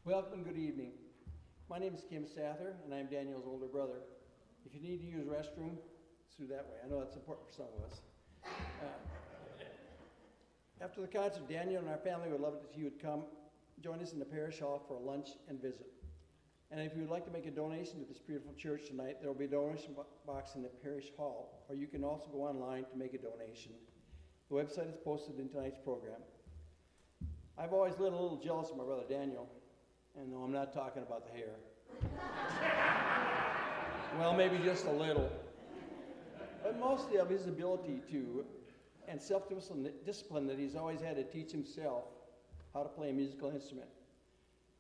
Welcome, good evening. My name is Kim Sather, and I'm Daniel's older brother. If you need to use the restroom, it's through that way. I know that's important for some of us. After the concert, Daniel and our family would love it if you would come join us in the parish hall for a lunch and visit. And if you would like to make a donation to this beautiful church tonight, there will be a donation box in the parish hall, or you can also go online to make a donation. The website is posted in tonight's program. I've always been a little jealous of my brother Daniel, and no, I'm not talking about the hair. Well, maybe just a little. But mostly of his ability to, and self-discipline that he's always had to teach himself how to play a musical instrument.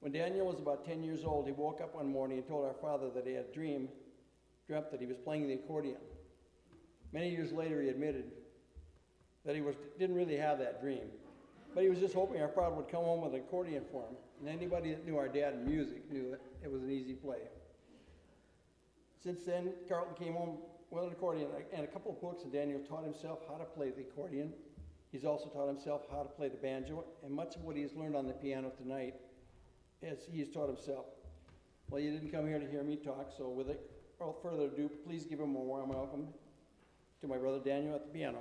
When Daniel was about 10 years old, he woke up one morning and told our father that he had dreamt that he was playing the accordion. Many years later, he admitted that he didn't really have that dream, but he was just hoping our father would come home with an accordion for him. And anybody that knew our dad in music knew that it was an easy play. Since then, Carlton came home with an accordion and a couple of books, and Daniel taught himself how to play the accordion. He's also taught himself how to play the banjo, and much of what he's learned on the piano tonight he's taught himself. Well, you didn't come here to hear me talk, so without further ado, please give him a warm welcome to my brother Daniel at the piano.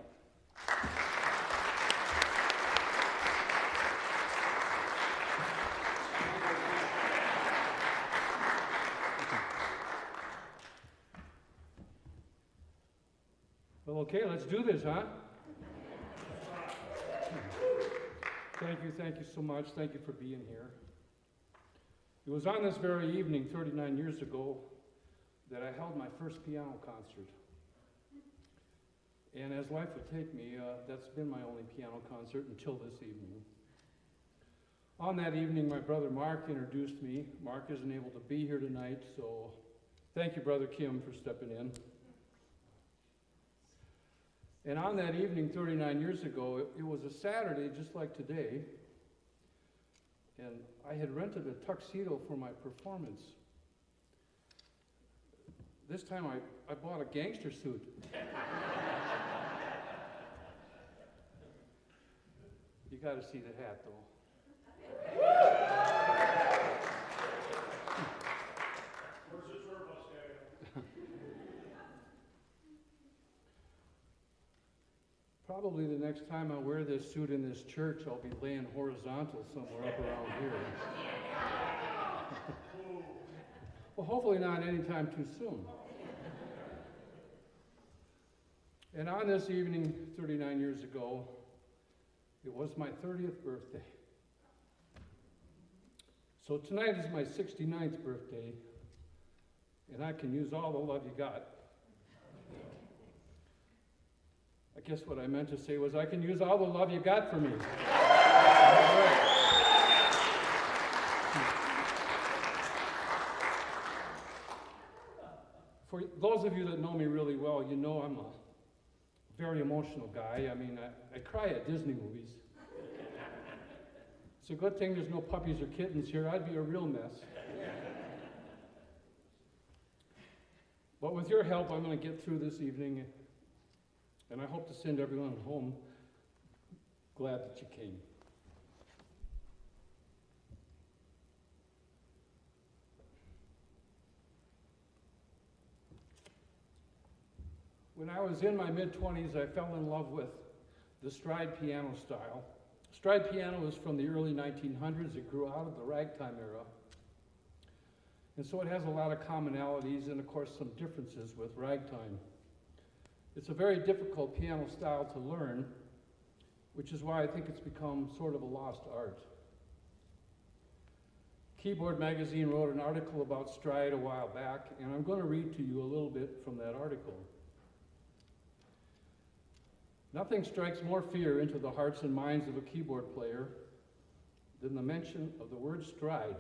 Well, okay, let's do this, huh? Thank you so much. Thank you for being here. It was on this very evening, 39 years ago, that I held my first piano concert. And as life would take me, that's been my only piano concert until this evening. On that evening, my brother Mark introduced me. Mark isn't able to be here tonight, so thank you, Brother Kim, for stepping in. And on that evening, 39 years ago, it was a Saturday just like today, and I had rented a tuxedo for my performance. This time I bought a gangster suit. You got to see the hat, though. Where's the tour bus, Daniel? Probably the next time I wear this suit in this church, I'll be laying horizontal somewhere up around here. Well, hopefully not anytime too soon. And on this evening, 39 years ago, it was my 30th birthday. So tonight is my 69th birthday, and I can use all the love you got. I guess what I meant to say was I can use all the love you got for me. All right. For those of you that know me really well, you know I'm a very emotional guy. I mean, I cry at Disney movies. It's a good thing there's no puppies or kittens here. I'd be a real mess. But with your help, I'm going to get through this evening, and I hope to send everyone home glad that you came. When I was in my mid-20s, I fell in love with the stride piano style. Stride piano was from the early 1900s. It grew out of the ragtime era. And so it has a lot of commonalities and, of course, some differences with ragtime. It's a very difficult piano style to learn, which is why I think it's become sort of a lost art. Keyboard Magazine wrote an article about stride a while back, and I'm going to read to you a little bit from that article. Nothing strikes more fear into the hearts and minds of a keyboard player than the mention of the word stride.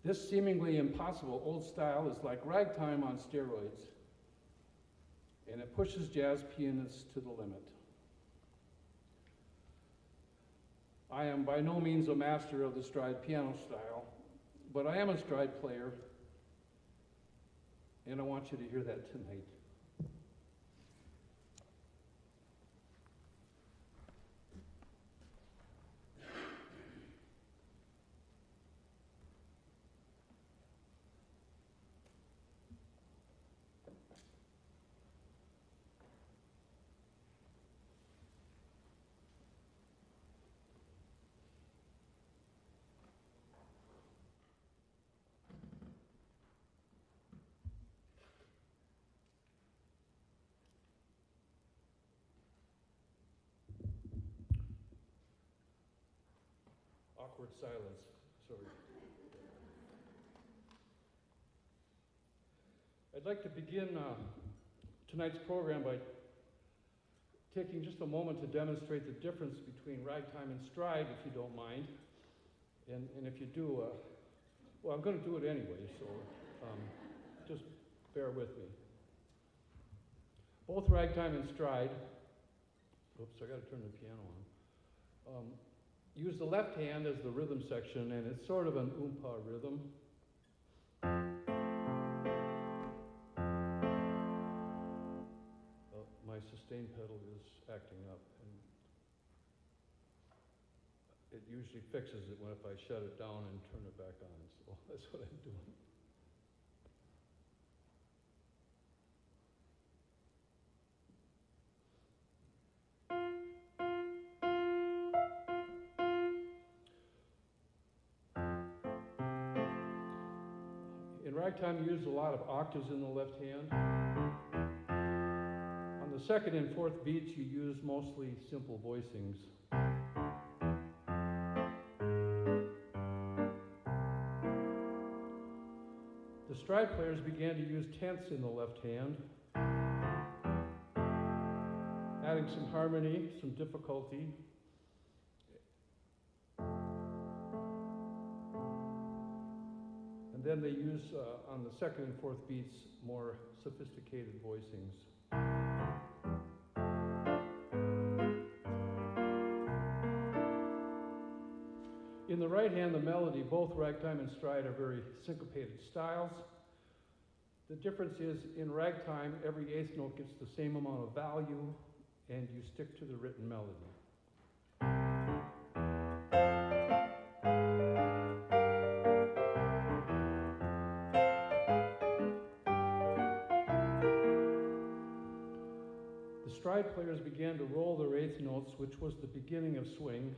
This seemingly impossible old style is like ragtime on steroids, and it pushes jazz pianists to the limit. I am by no means a master of the stride piano style, but I am a stride player, and I want you to hear that tonight. awkward silence. Sorry. I'd like to begin tonight's program by taking just a moment to demonstrate the difference between ragtime and stride, if you don't mind. And if you do, well, I'm going to do it anyway, so just bear with me. Both ragtime and stride, oops, I got to turn the piano on, use the left hand as the rhythm section, and it's sort of an oompa rhythm. My sustain pedal is acting up, and it usually fixes it when if I shut it down and turn it back on, so that's what I'm doing. In ragtime, you use a lot of octaves in the left hand. On the second and fourth beats, you use mostly simple voicings. The stride players began to use tenths in the left hand, adding some harmony, some difficulty. And then they use, on the second and fourth beats, more sophisticated voicings. In the right hand, the melody, both ragtime and stride are very syncopated styles. The difference is, in ragtime, every eighth note gets the same amount of value, and you stick to the written melody. The stride players began to roll their eighth notes, which was the beginning of swing,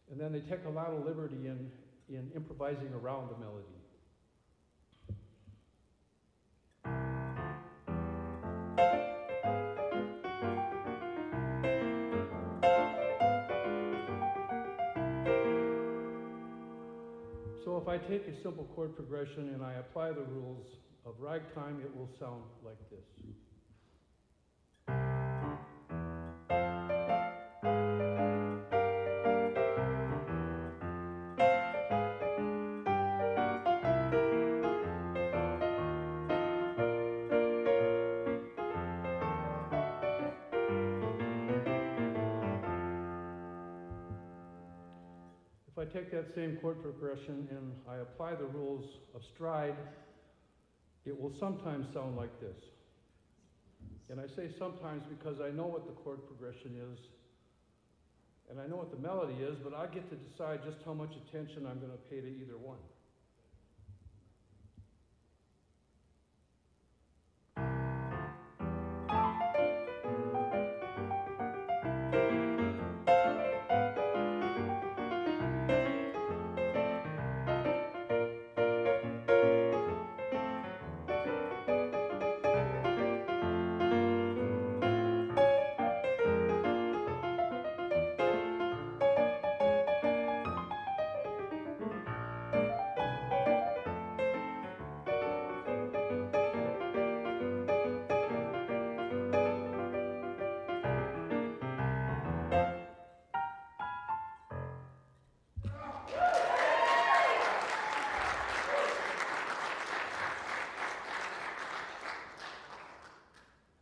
and then they take a lot of liberty in improvising around the melody. So if I take a simple chord progression and I apply the rules of ragtime, it will sound like this. If I take that same chord progression and I apply the rules of stride, it will sometimes sound like this. And I say sometimes because I know what the chord progression is, and I know what the melody is, but I get to decide just how much attention I'm going to pay to either one.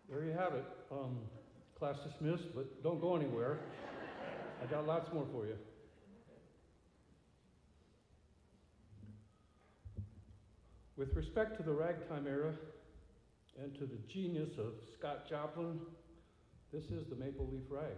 There you have it. Class dismissed, but don't go anywhere. I got lots more for you. With respect to the ragtime era and to the genius of Scott Joplin, this is the Maple Leaf Rag.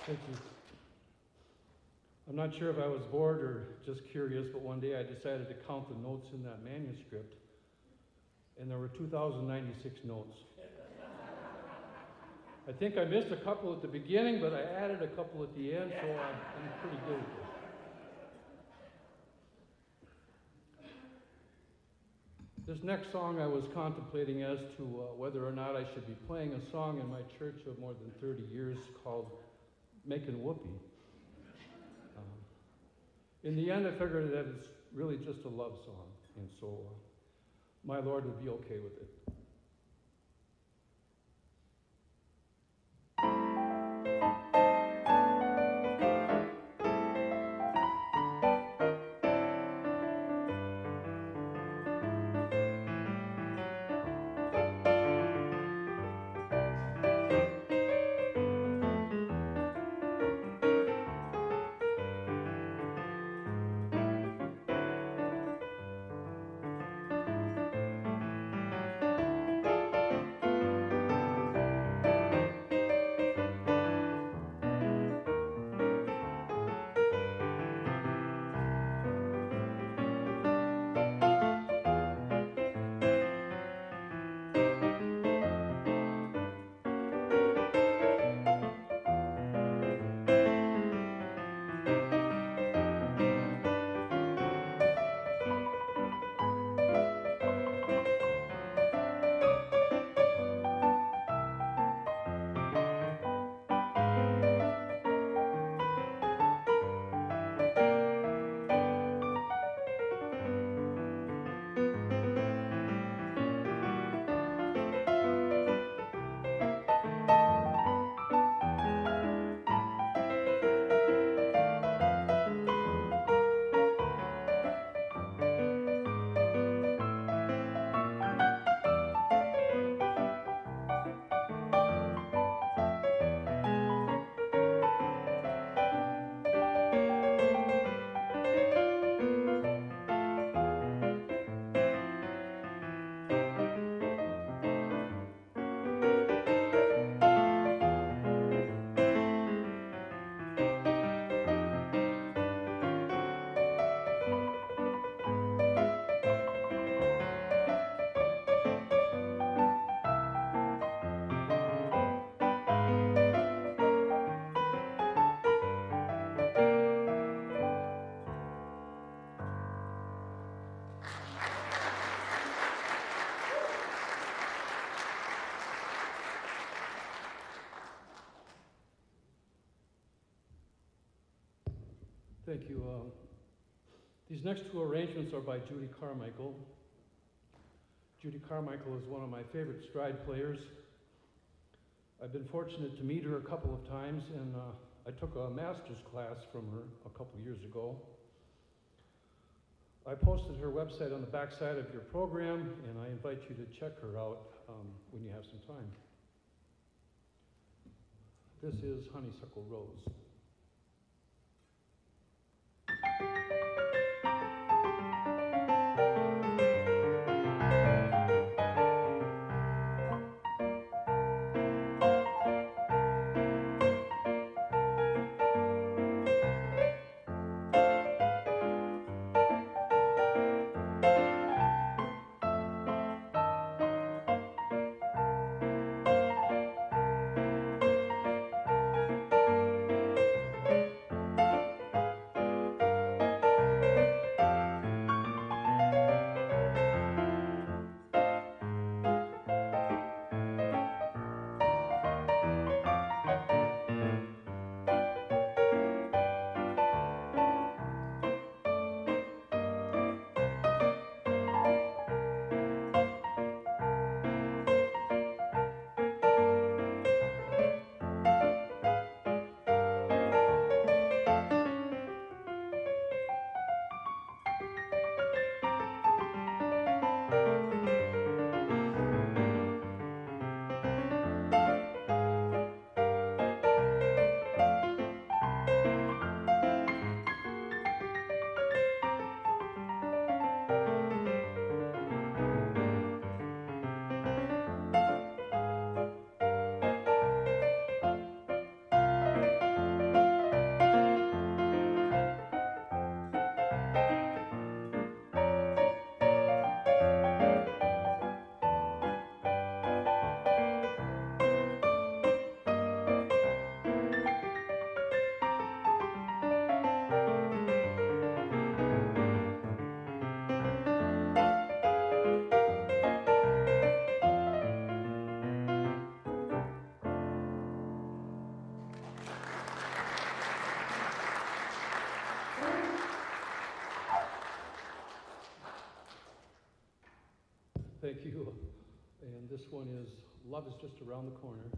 Thank you. I'm not sure if I was bored or just curious, but one day I decided to count the notes in that manuscript, and there were 2,096 notes. I think I missed a couple at the beginning, but I added a couple at the end, so I'm pretty good at this. This next song I was contemplating as to whether or not I should be playing a song in my church of more than 30 years called Making Whoopee. In the end, I figured that it's really just a love song, and so my Lord would be okay with it. Thank you. These next two arrangements are by Judy Carmichael. Judy Carmichael is one of my favorite stride players. I've been fortunate to meet her a couple of times, and I took a master's class from her a couple years ago. I posted her website on the back side of your program, and I invite you to check her out when you have some time. This is Honeysuckle Rose. Thank you. And this one is Love is Just Around the Corner.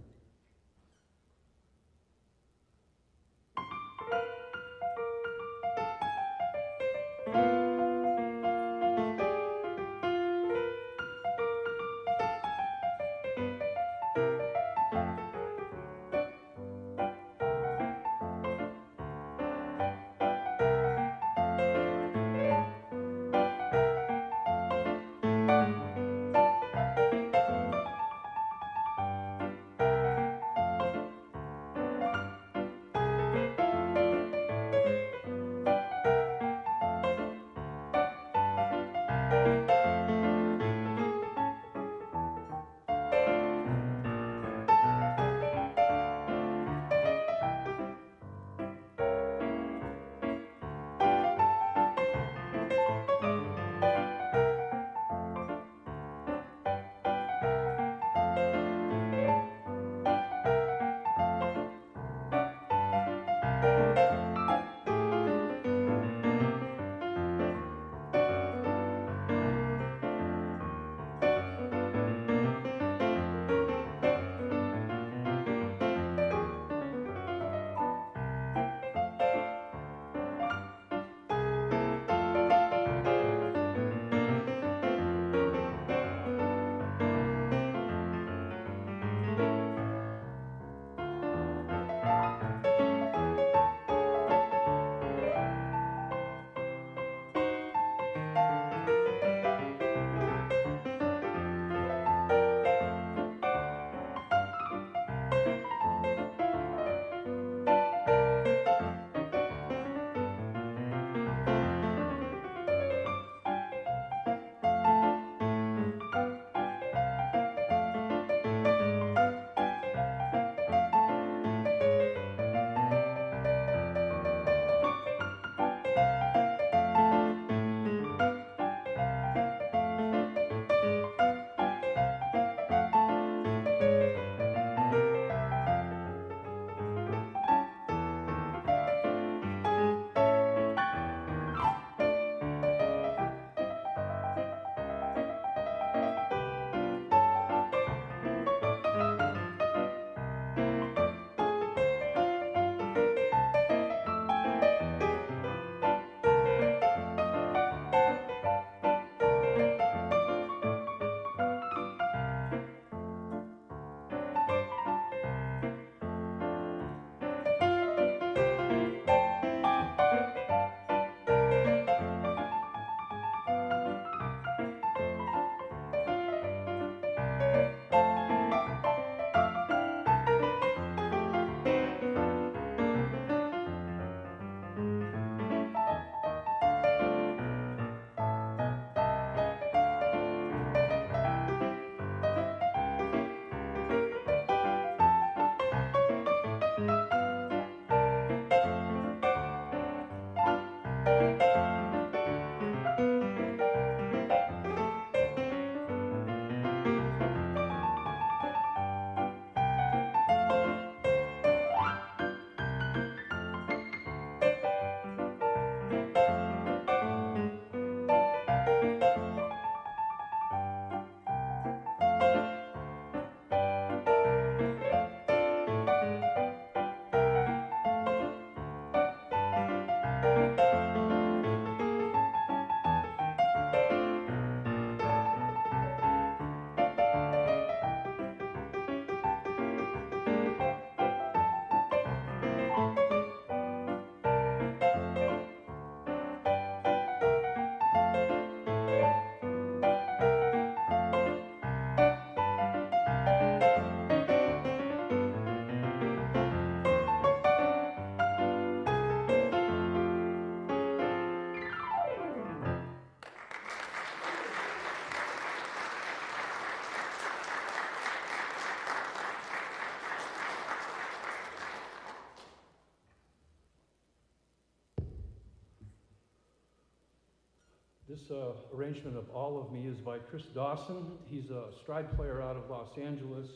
This arrangement of All of Me is by Chris Dawson. He's a stride player out of Los Angeles.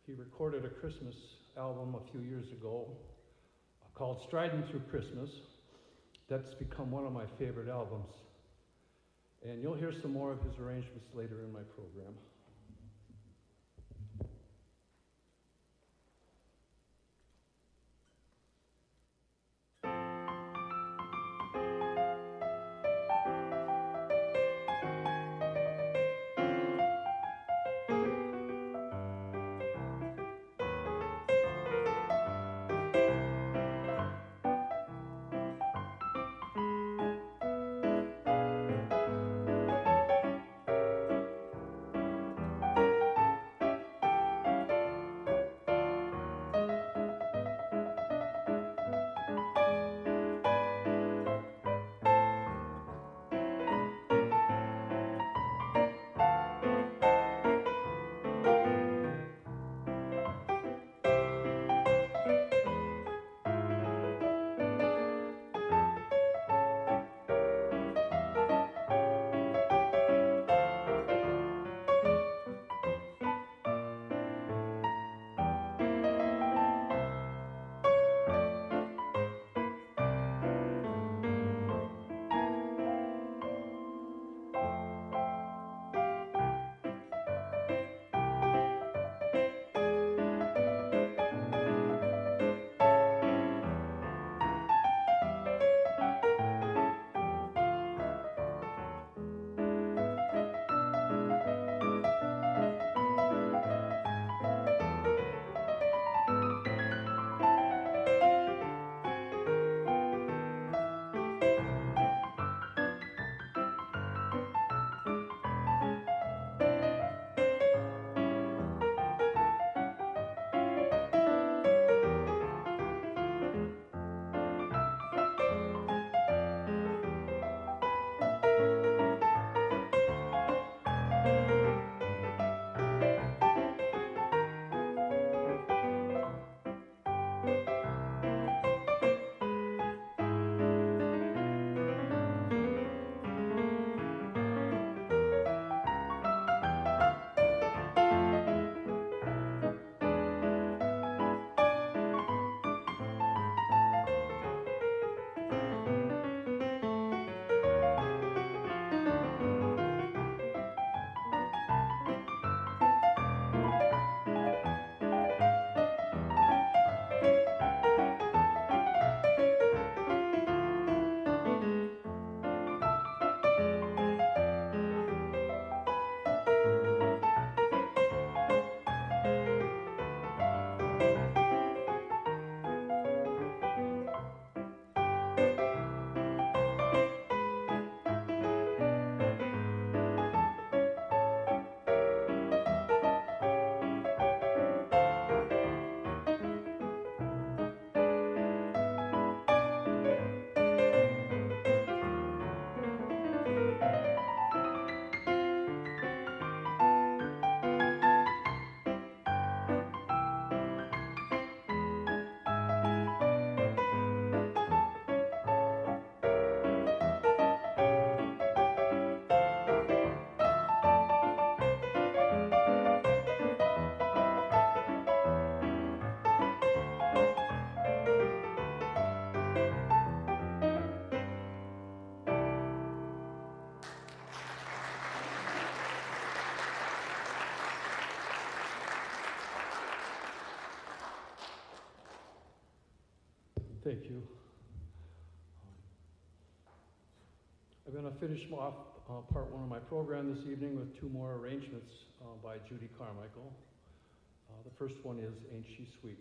He recorded a Christmas album a few years ago called Striding Through Christmas. That's become one of my favorite albums. And you'll hear some more of his arrangements later in my program. Thank you. I'm going to finish off part one of my program this evening with two more arrangements by Judy Carmichael. The first one is Ain't She Sweet?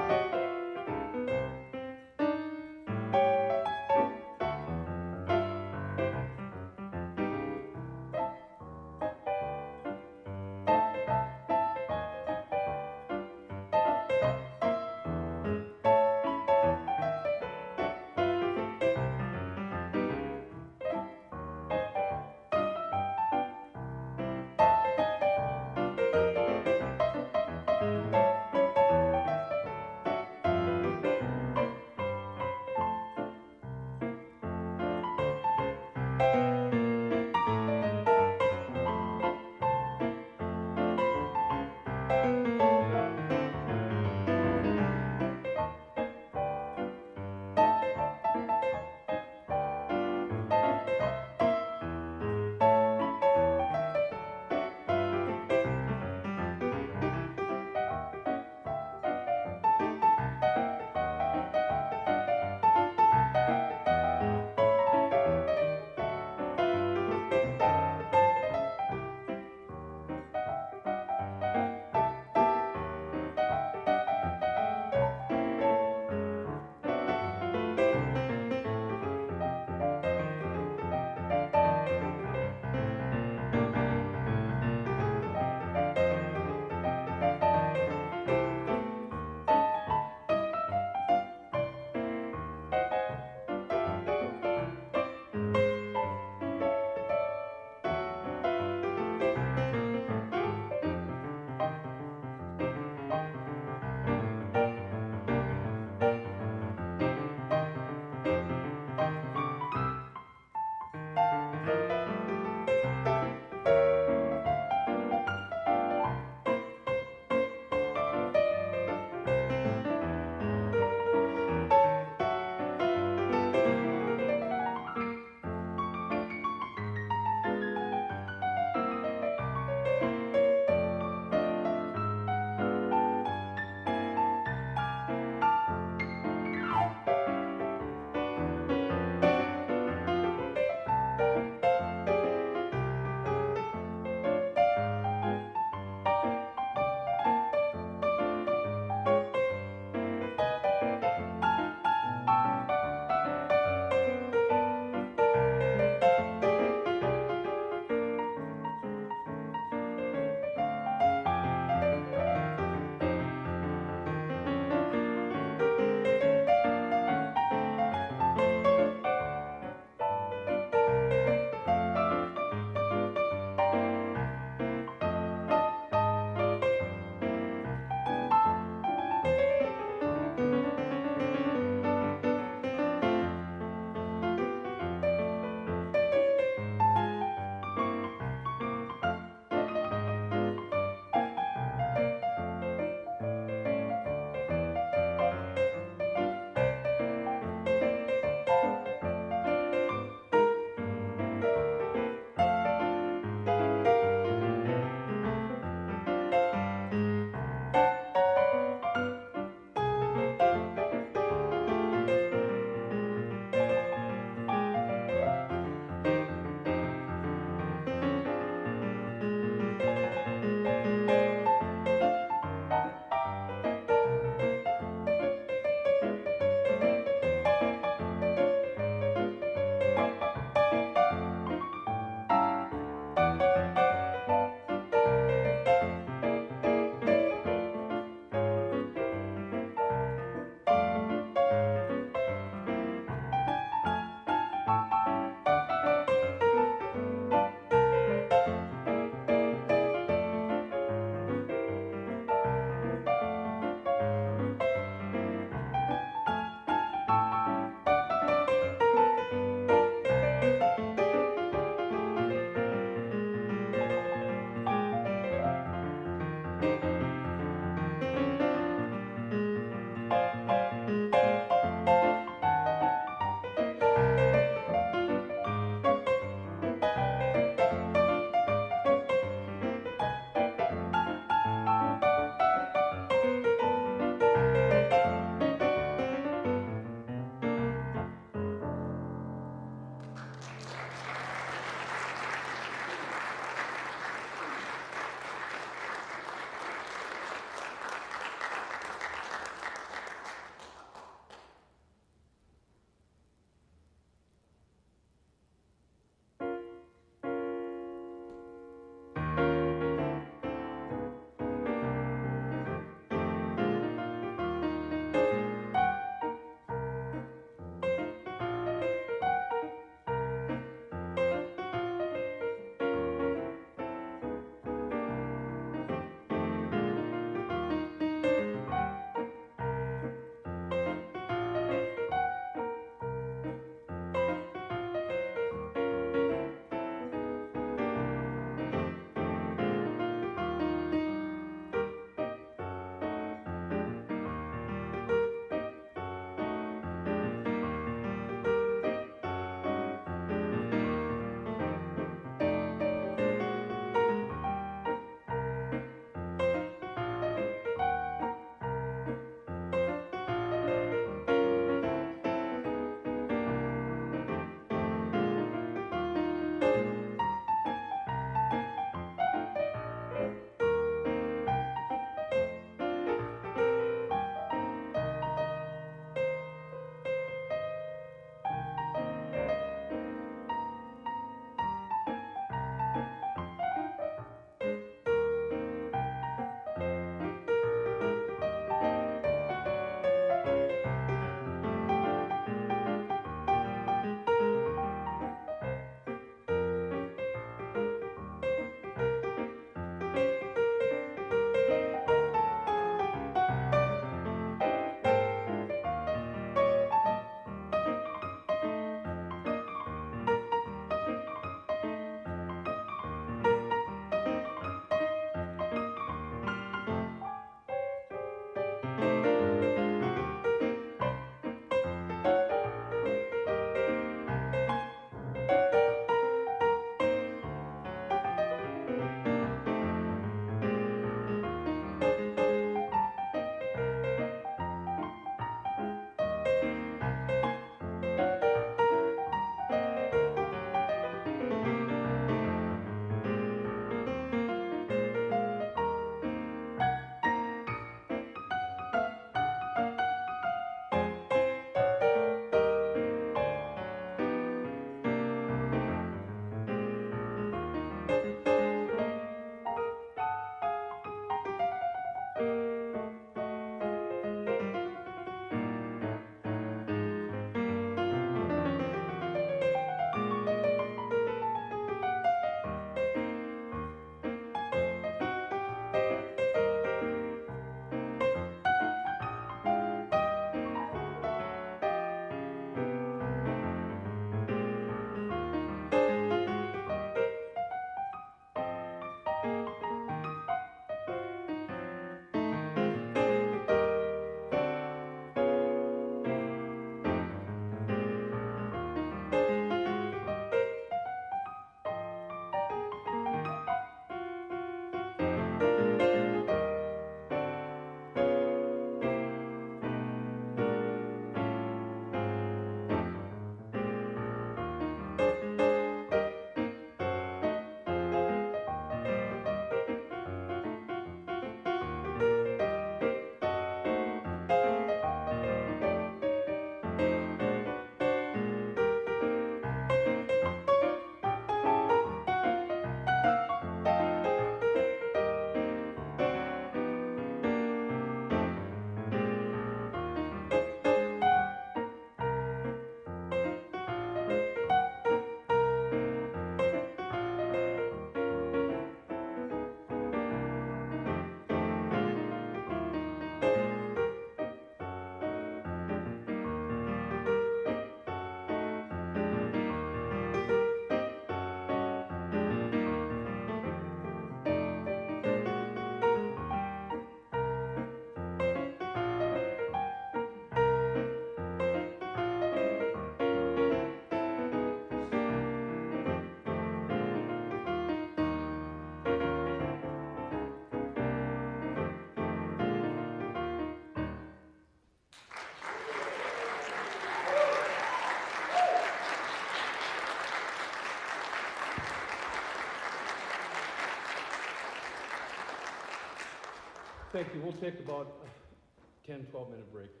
Thank you. We'll take about a 10, 12-minute break.